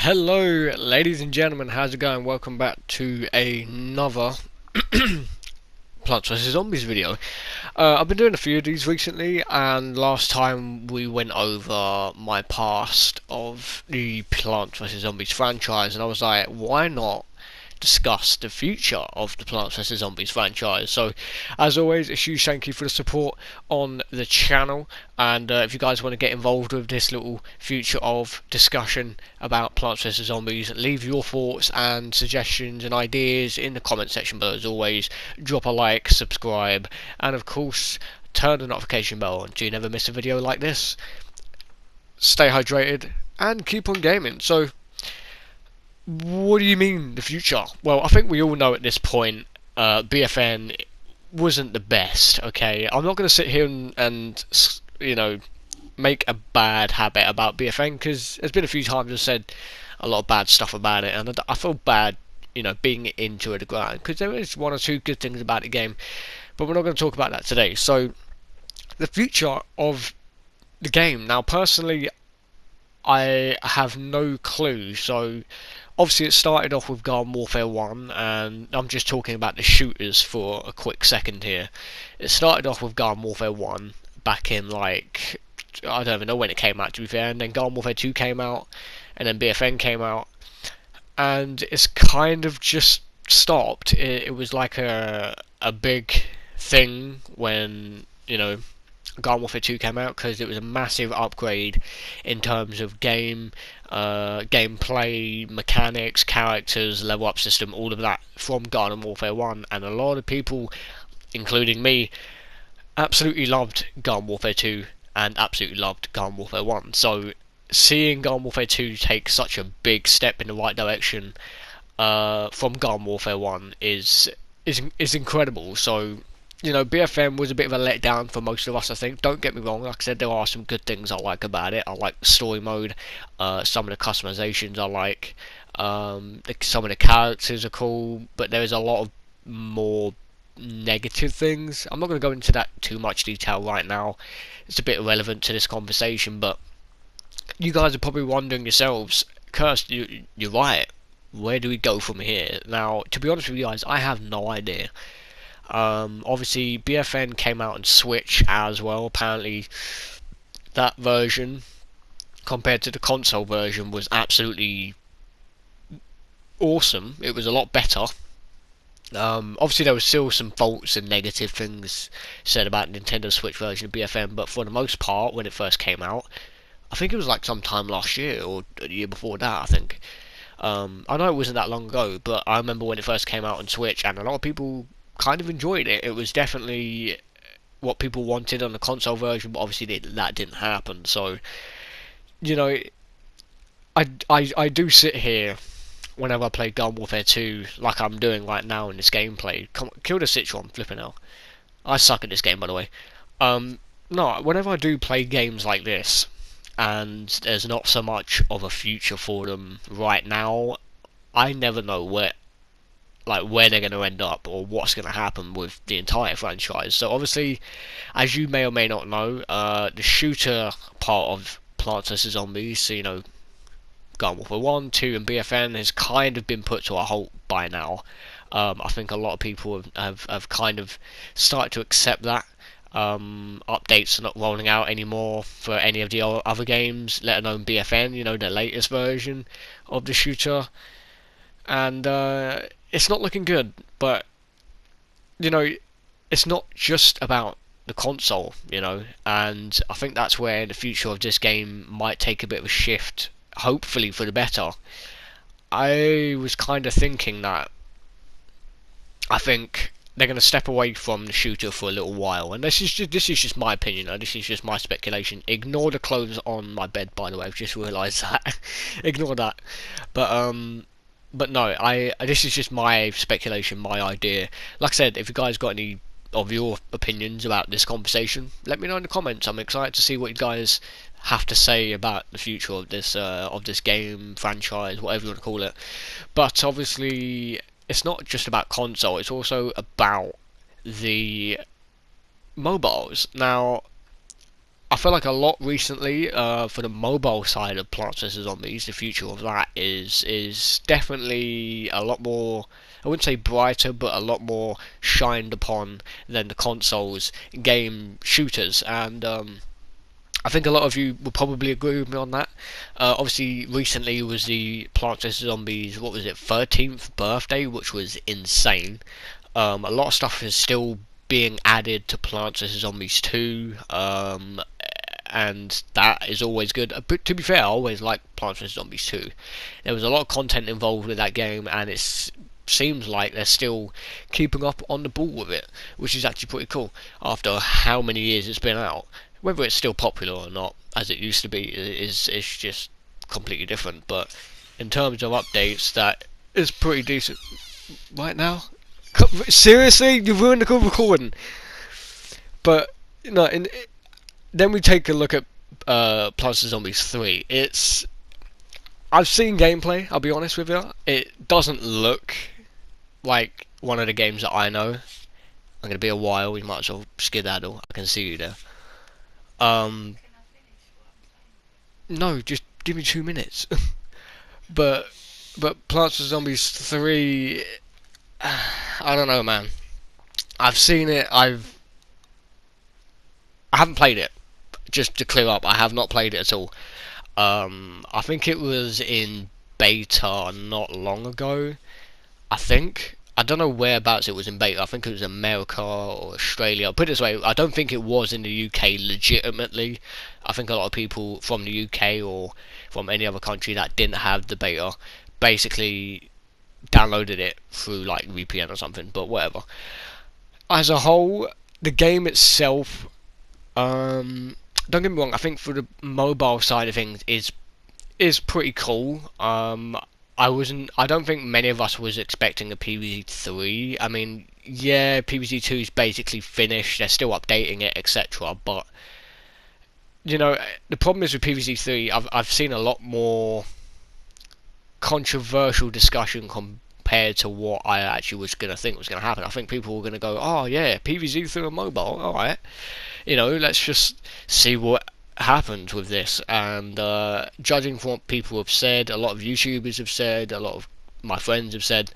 Hello, ladies and gentlemen, how's it going? Welcome back to another Plants vs Zombies video. I've been doing a few of these recently, and last time we went over my past of the Plants vs Zombies franchise, and I was like, why not discuss the future of the Plants vs Zombies franchise? So, as always, a huge thank you for the support on the channel, and if you guys want to get involved with this little future of discussion about Plants vs Zombies, leave your thoughts and suggestions and ideas in the comment section below. As always, drop a like, subscribe, and of course, turn the notification bell on so you never miss a video like this. Stay hydrated and keep on gaming. So, what do you mean, the future? Well, I think we all know at this point, BFN wasn't the best, okay? I'm not going to sit here and, you know, make a bad habit about BFN, because there's been a few times I've said a lot of bad stuff about it, and I feel bad, you know, being into it, because there is one or two good things about the game, but we're not going to talk about that today. So, the future of the game. Now, personally, I have no clue. So, obviously, it started off with Garden Warfare 1, and I'm just talking about the shooters for a quick second here. It started off with Garden Warfare 1 back in, like, I don't even know when it came out, to be fair, and then Garden Warfare 2 came out, and then BFN came out, and it's kind of just stopped. It was like a big thing when, you know, Garden Warfare 2 came out, because it was a massive upgrade in terms of gameplay, mechanics, characters, level up system, all of that from Garden Warfare 1, and a lot of people, including me, absolutely loved Garden Warfare 2 and absolutely loved Garden Warfare 1. So seeing Garden Warfare 2 take such a big step in the right direction from Garden Warfare 1 is incredible. So, you know, BFM was a bit of a letdown for most of us, I think. Don't get me wrong, like I said, there are some good things I like about it. I like the story mode, some of the customizations I like, some of the characters are cool, but there is a lot of more negative things. I'm not going to go into that too much detail right now. It's a bit irrelevant to this conversation, but you guys are probably wondering yourselves, Curs3d, you're right. Where do we go from here? Now, to be honest with you guys, I have no idea. Obviously, BFN came out on Switch as well. Apparently, that version, compared to the console version, was absolutely awesome. It was a lot better. Obviously, there was still some faults and negative things said about Nintendo Switch version of BFN, but for the most part, when it first came out, I think it was like sometime last year or the year before that, I think. I know it wasn't that long ago, but I remember when it first came out on Switch, and a lot of people kind of enjoyed it. It was definitely what people wanted on the console version, but obviously that didn't happen. So, you know, I do sit here whenever I play Garden Warfare 2, like I'm doing right now in this gameplay. Come on, kill the Citron, flipping hell. I suck at this game, by the way. No, whenever I do play games like this, and there's not so much of a future for them right now, I never know where they're going to end up or what's going to happen with the entire franchise. So obviously, as you may or may not know, the shooter part of Plants vs Zombies, so, you know, Garden Warfare 1, 2 and BFN has kind of been put to a halt by now. I think a lot of people have kind of started to accept that. Updates are not rolling out anymore for any of the other games, let alone BFN, you know, the latest version of the shooter. And it's not looking good, but, you know, it's not just about the console, you know, and I think that's where the future of this game might take a bit of a shift, hopefully for the better. I was kind of thinking that I think they're going to step away from the shooter for a little while, and this is just my opinion, this is just my speculation. Ignore the clothes on my bed, by the way, I've just realised that. Ignore that. But no, this is just my speculation, my idea. Like I said, if you guys got any of your opinions about this conversation, let me know in the comments. I'm excited to see what you guys have to say about the future of this game, franchise, whatever you want to call it. But obviously, it's not just about console, it's also about the mobiles. Now, I feel like a lot recently for the mobile side of Plants vs Zombies. The future of that is definitely a lot more. I wouldn't say brighter, but a lot more shined upon than the consoles game shooters, and I think a lot of you will probably agree with me on that. Obviously, recently was the Plants vs Zombies, what was it, 13th birthday, which was insane. A lot of stuff is still being added to Plants vs Zombies 2, and that is always good. But to be fair, I always like Plants vs Zombies 2. There was a lot of content involved with that game, and it seems like they're still keeping up on the ball with it, which is actually pretty cool after how many years it's been out. Whether it's still popular or not, as it used to be, is just completely different. But in terms of updates, that is pretty decent. Right now, seriously, you ruined the recording. But no, then we take a look at Plants vs Zombies 3. I've seen gameplay. I'll be honest with you. It doesn't look like one of the games that I know. I'm gonna be a while. We might as well skedaddle. I can see you there. No, just give me 2 minutes. but Plants vs Zombies 3, I don't know, man. I've seen it. I haven't played it. Just to clear up, I have not played it at all. I think it was in beta not long ago. I don't know whereabouts it was in beta. I think it was America or Australia. Put it this way, I don't think it was in the UK legitimately. I think a lot of people from the UK or from any other country that didn't have the beta basically downloaded it through like VPN or something, but whatever. As a whole, the game itself, don't get me wrong, I think for the mobile side of things is pretty cool. I don't think many of us was expecting a PvZ3. I mean, yeah, PvZ2 is basically finished. They're still updating it, etc. But you know, the problem is with PvZ3. I've seen a lot more controversial discussion compared to what I actually was gonna think was gonna happen. I think people were gonna go, "Oh yeah, PvZ3 on mobile. All right, let's just see what happened with this." And judging from what people have said, a lot of YouTubers have said, a lot of my friends have said,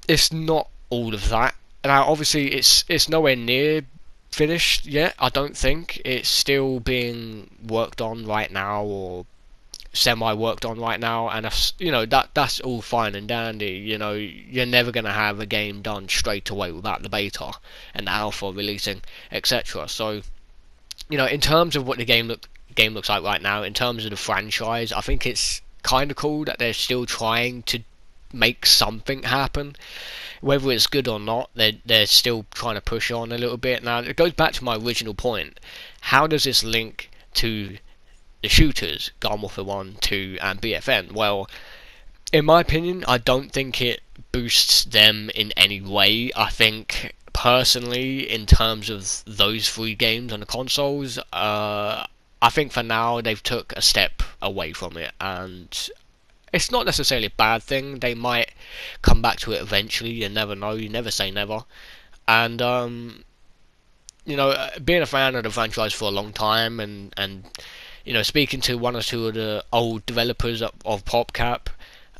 it's not all of that. Now obviously it's nowhere near finished yet. I don't think it's still being worked on right now, or semi worked on right now, and that's all fine and dandy. You're never going to have a game done straight away without the beta and the alpha releasing, etc. So in terms of what the game looks like right now, in terms of the franchise, I think it's kind of cool that they're still trying to make something happen. Whether it's good or not, they're still trying to push on a little bit. Now, it goes back to my original point. How does this link to the shooters, Garden Warfare 1, 2, and BFN? Well, in my opinion, I don't think it boosts them in any way. I think personally, in terms of those 3 games on the consoles, I think for now they've took a step away from it, and it's not necessarily a bad thing. They might come back to it eventually. You never know. You never say never. And being a fan of the franchise for a long time, and speaking to one or two of the old developers of PopCap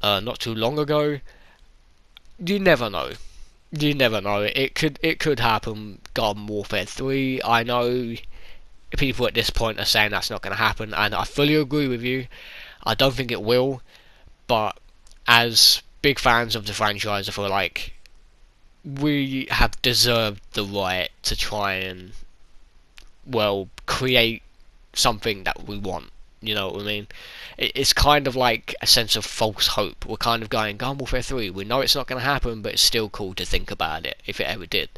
not too long ago, you never know. You never know. It could happen. Garden Warfare 3. I know people at this point are saying that's not going to happen, and I fully agree with you. I don't think it will, but as big fans of the franchise, I feel like we have deserved the right to try and, create something that we want. You know what I mean? It's kind of like a sense of false hope. We're kind of going, Garden Warfare 3, we know it's not going to happen, but it's still cool to think about it, if it ever did.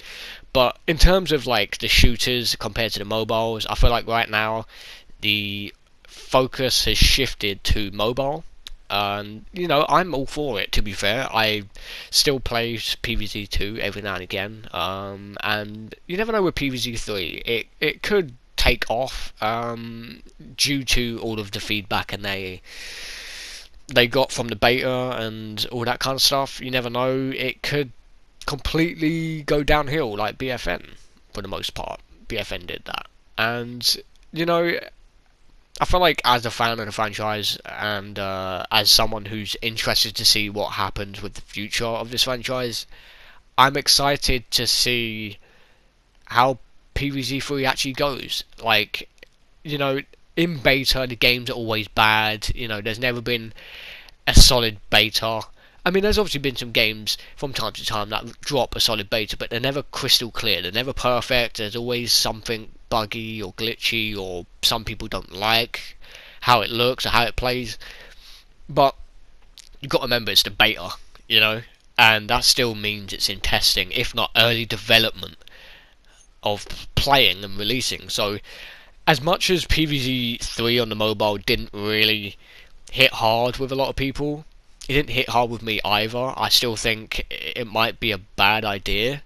But in terms of like the shooters compared to the mobiles, I feel like right now the focus has shifted to mobile. And I'm all for it, to be fair. I still play PvZ2 every now and again, and you never know with PvZ3. It could take off due to all of the feedback and they got from the beta and all that kind of stuff. You never know. It could completely go downhill like BFN for the most part. BFN did that, and you know, I feel like as a fan of the franchise and as someone who's interested to see what happens with the future of this franchise, I'm excited to see how PvZ3 actually goes. Like, you know, in beta, the games are always bad. You know, there's never been a solid beta. I mean, there's obviously been some games from time to time that drop a solid beta, but they're never crystal clear. They're never perfect. There's always something buggy or glitchy, or some people don't like how it looks or how it plays. But you've got to remember it's the beta, you know, and that still means it's in testing, if not early development of playing and releasing. So, as much as PvZ 3 on the mobile didn't really hit hard with a lot of people, it didn't hit hard with me either. I still think it might be a bad idea.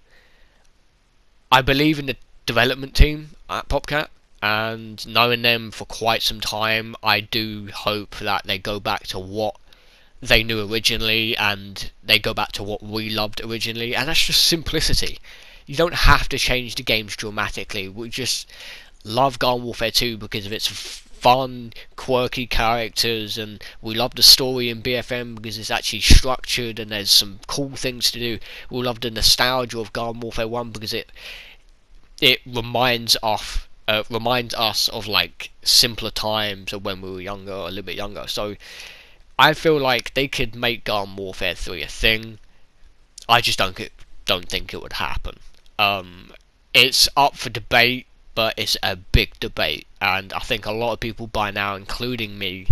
I believe in the development team at PopCat, and knowing them for quite some time, I do hope that they go back to what they knew originally, and they go back to what we loved originally, and that's just simplicity. You don't have to change the games dramatically. We just love Garden Warfare 2 because of its fun, quirky characters, and we love the story in BFM because it's actually structured and there's some cool things to do. We love the nostalgia of Garden Warfare 1 because it reminds us of like simpler times of when we were younger, or a little bit younger. So I feel like they could make Garden Warfare 3 a thing. I just don't think it would happen. It's up for debate, but it's a big debate, and I think a lot of people by now, including me,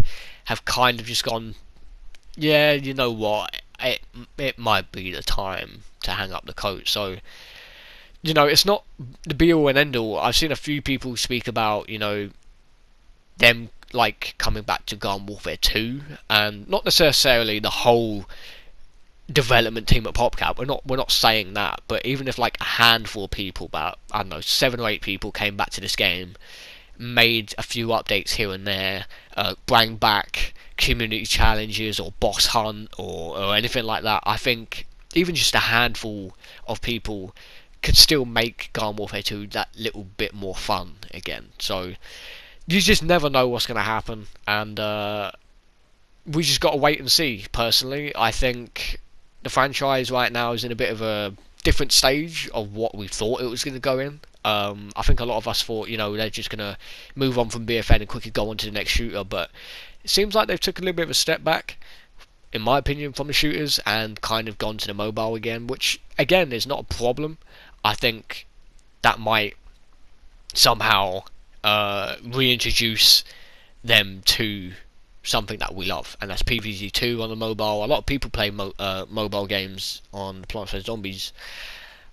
have kind of just gone, yeah, you know what, it might be the time to hang up the coat. So, you know, it's not the be all and end all. I've seen a few people speak about, you know, them like coming back to Garden Warfare 2, and not necessarily the whole development team at PopCap. We're not saying that, but even if like a handful of people, about I don't know, 7 or 8 people came back to this game, made a few updates here and there, bring back community challenges or boss hunt or anything like that, I think even just a handful of people could still make Garden Warfare 2 that little bit more fun again. So you just never know what's going to happen, and we just got to wait and see. Personally, I think the franchise right now is in a bit of a different stage of what we thought it was going to go in. I think a lot of us thought, you know, they're just going to move on from BFN and quickly go on to the next shooter, but it seems like they've took a little bit of a step back, in my opinion, from the shooters and kind of gone to the mobile again, which again is not a problem. I think that might somehow reintroduce them to something that we love, and that's PvZ2 on the mobile. A lot of people play mobile games on Plants vs Zombies.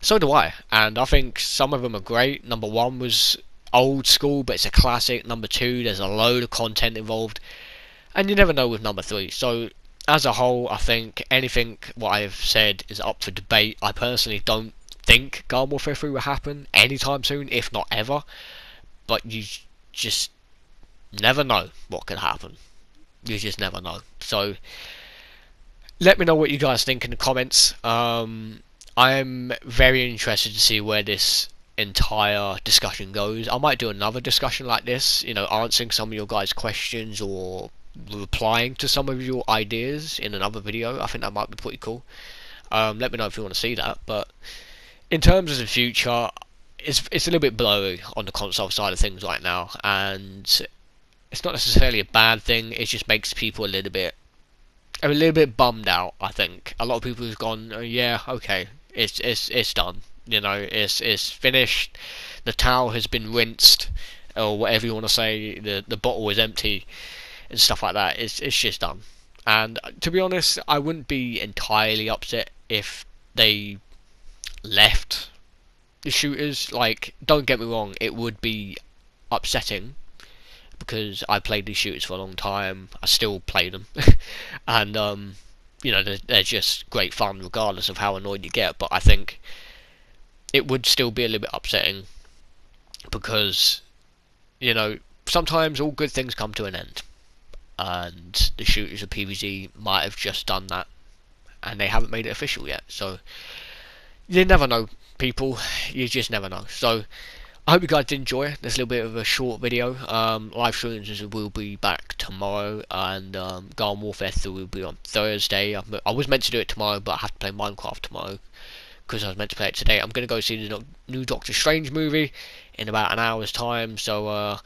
So do I, and I think some of them are great. Number 1 was old school, but it's a classic. Number 2, there's a load of content involved, and you never know with number 3. So as a whole, I think anything what I've said is up for debate. I personally don't think Garden Warfare 3 will happen anytime soon, if not ever, but you just never know what could happen. You just never know. So let me know what you guys think in the comments. I'm very interested to see where this entire discussion goes. I might do another discussion like this, you know, answering some of your guys' questions or replying to some of your ideas in another video. I think that might be pretty cool. Let me know if you want to see that. But in terms of the future, it's a little bit blurry on the console side of things right now, and it's not necessarily a bad thing. It just makes people a little bit bummed out. I think a lot of people have gone, oh, yeah, okay, it's done. You know, it's finished. The towel has been rinsed, or whatever you want to say. The bottle is empty, and stuff like that. It's just done. And to be honest, I wouldn't be entirely upset if they left the shooters. Like, don't get me wrong, it would be upsetting, because I played these shooters for a long time. I still play them, and you know, they're just great fun regardless of how annoyed you get. But I think it would still be a little bit upsetting, because, you know, sometimes all good things come to an end, and the shooters of PvZ might have just done that, and they haven't made it official yet. So you never know, people. You just never know. So I hope you guys did enjoy this little bit of a short video. Live streams will be back tomorrow, and Garden Warfare 3 will be on Thursday. I was meant to do it tomorrow, but I have to play Minecraft tomorrow because I was meant to play it today. I'm going to go see the new Doctor Strange movie in about an hour's time, so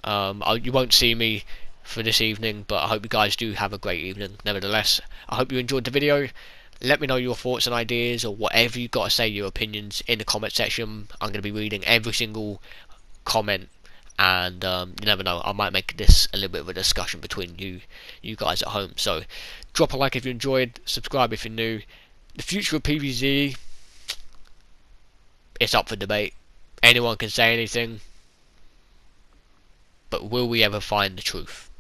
you won't see me for this evening, but I hope you guys do have a great evening nevertheless. I hope you enjoyed the video. Let me know your thoughts and ideas, or whatever you've got to say, your opinions, in the comment section. I'm going to be reading every single comment, and you never know, I might make this a little bit of a discussion between you guys at home. So drop a like if you enjoyed, subscribe if you're new. The future of PvZ, it's up for debate. Anyone can say anything, but will we ever find the truth?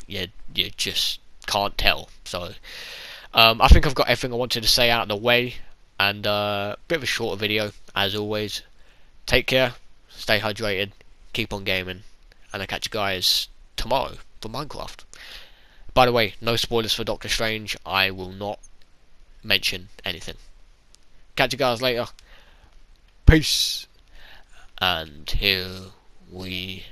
You just can't tell. So I think I've got everything I wanted to say out of the way, and a bit of a shorter video as always. Take care, stay hydrated, keep on gaming, and I'll catch you guys tomorrow for Minecraft. By the way, no spoilers for Doctor Strange. I will not mention anything. Catch you guys later. Peace. And here we